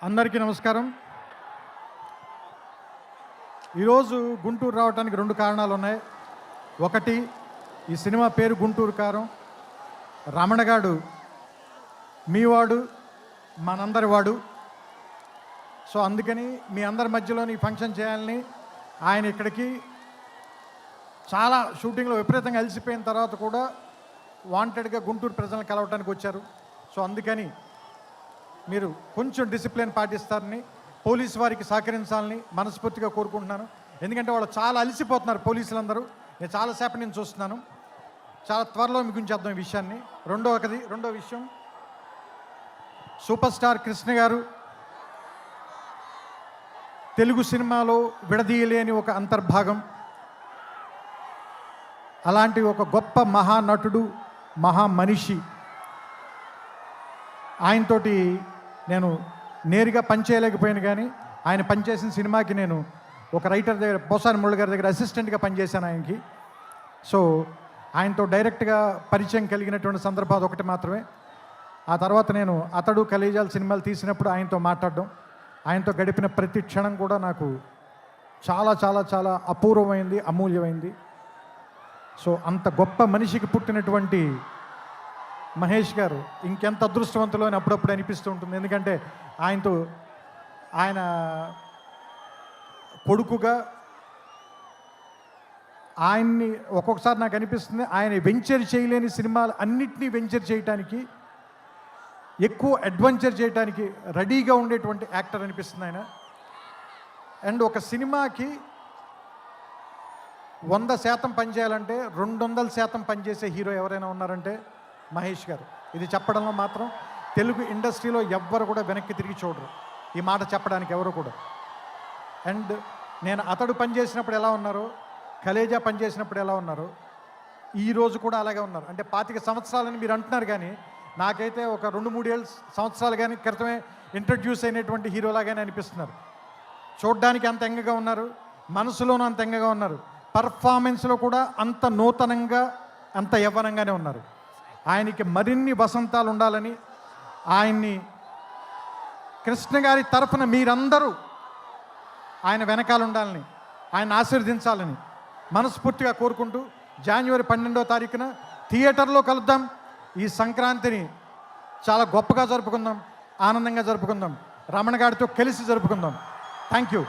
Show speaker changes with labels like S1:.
S1: అందరికీ నమస్కారం. ఈరోజు గుంటూరు రావడానికి 2 కారణాలు ఉన్నాయి. ఒకటి, ఈ సినిమా పేరు గుంటూరు కారం. రమణగాడు మీవాడు, మనందరి వాడు. సో అందుకని మీ అందరి మధ్యలోని ఫంక్షన్ చేయాలని ఆయన ఇక్కడికి చాలా షూటింగ్లో విపరీతంగా అలసిపోయిన తర్వాత కూడా వాంటెడ్గా గుంటూరు ప్రజలను కలవటానికి వచ్చారు. సో అందుకని మీరు కొంచెం డిసిప్లిన్ పాటిస్తారని, పోలీసు వారికి సహకరించాలని మనస్ఫూర్తిగా కోరుకుంటున్నాను. ఎందుకంటే వాళ్ళు చాలా అలసిపోతున్నారు పోలీసులందరూ. నేను చాలాసేపటి నుంచి చూస్తున్నాను. చాలా త్వరలో మీకు ఉంచేద్దాం ఈ విషయాన్ని. రెండో విషయం, సూపర్ స్టార్ కృష్ణ గారు తెలుగు సినిమాలో విడదీయలేని ఒక అంతర్భాగం. అలాంటి ఒక గొప్ప మహానటుడు, మహామనిషి. ఆయనతోటి నేను నేరుగా పనిచేయలేకపోయాను, కానీ ఆయన పనిచేసిన సినిమాకి నేను ఒక రైటర్ దగ్గర, పోసాని మురళి గారి దగ్గర అసిస్టెంట్గా పనిచేశాను ఆయనకి. సో ఆయనతో డైరెక్ట్గా పరిచయం కలిగినటువంటి సందర్భం ఒకటి మాత్రమే. ఆ తర్వాత నేను అతడు కలేజాల సినిమాలు తీసినప్పుడు ఆయనతో మాట్లాడడం, ఆయనతో గడిపిన ప్రతి క్షణం కూడా నాకు చాలా చాలా చాలా అపూర్వమైంది, అమూల్యమైంది. సో అంత గొప్ప మనిషికి పుట్టినటువంటి మహేష్ గారు ఇంకెంత అదృష్టవంతులు అని అప్పుడప్పుడు అనిపిస్తూ ఉంటుంది. ఎందుకంటే ఆయన కొడుకుగా ఆయన్ని ఒక్కొక్కసారి నాకు అనిపిస్తుంది, ఆయన వెంచర్ చేయలేని సినిమాలు అన్నిటినీ వెంచర్ చేయటానికి, ఎక్కువ అడ్వెంచర్ చేయడానికి రెడీగా ఉండేటువంటి యాక్టర్ అనిపిస్తుంది ఆయన. అండ్ ఒక సినిమాకి 100% పనిచేయాలంటే 200% పనిచేసే హీరో ఎవరైనా ఉన్నారంటే మహేష్ గారు. ఇది చెప్పడంలో మాత్రం తెలుగు ఇండస్ట్రీలో ఎవ్వరు కూడా వెనక్కి తిరిగి చూడరు, ఈ మాట చెప్పడానికి ఎవరు కూడా. అండ్ నేను అతడు పనిచేసినప్పుడు ఎలా ఉన్నారో, కలేజా పనిచేసినప్పుడు ఎలా ఉన్నారో, ఈరోజు కూడా అలాగే ఉన్నారు. అంటే 25 సంవత్సరాలని మీరు అంటున్నారు, కానీ నాకైతే ఒక 2-3 సంవత్సరాలు కానీ క్రితమే ఇంట్రడ్యూస్ అయినటువంటి హీరోలాగానే అనిపిస్తున్నారు. చూడ్డానికి అంత ఎంగగా ఉన్నారు, మనసులోనూ అంత ఎంగగా ఉన్నారు, పర్ఫార్మెన్స్లో కూడా అంత నూతనంగా, అంత యవ్వనంగానే ఉన్నారు. ఆయనకి మరిన్ని వసంతాలు ఉండాలని, ఆయన్ని కృష్ణ గారి తరఫున మీరందరూ ఆయన వెనకాల ఉండాలని, ఆయన ఆశీర్వదించాలని మనస్ఫూర్తిగా కోరుకుంటూ, జనవరి 12వ తారీఖున థియేటర్లో కలుద్దాం. ఈ సంక్రాంతిని చాలా గొప్పగా జరుపుకుందాం, ఆనందంగా జరుపుకుందాం, రమణ గారితో కలిసి జరుపుకుందాం. Thank you.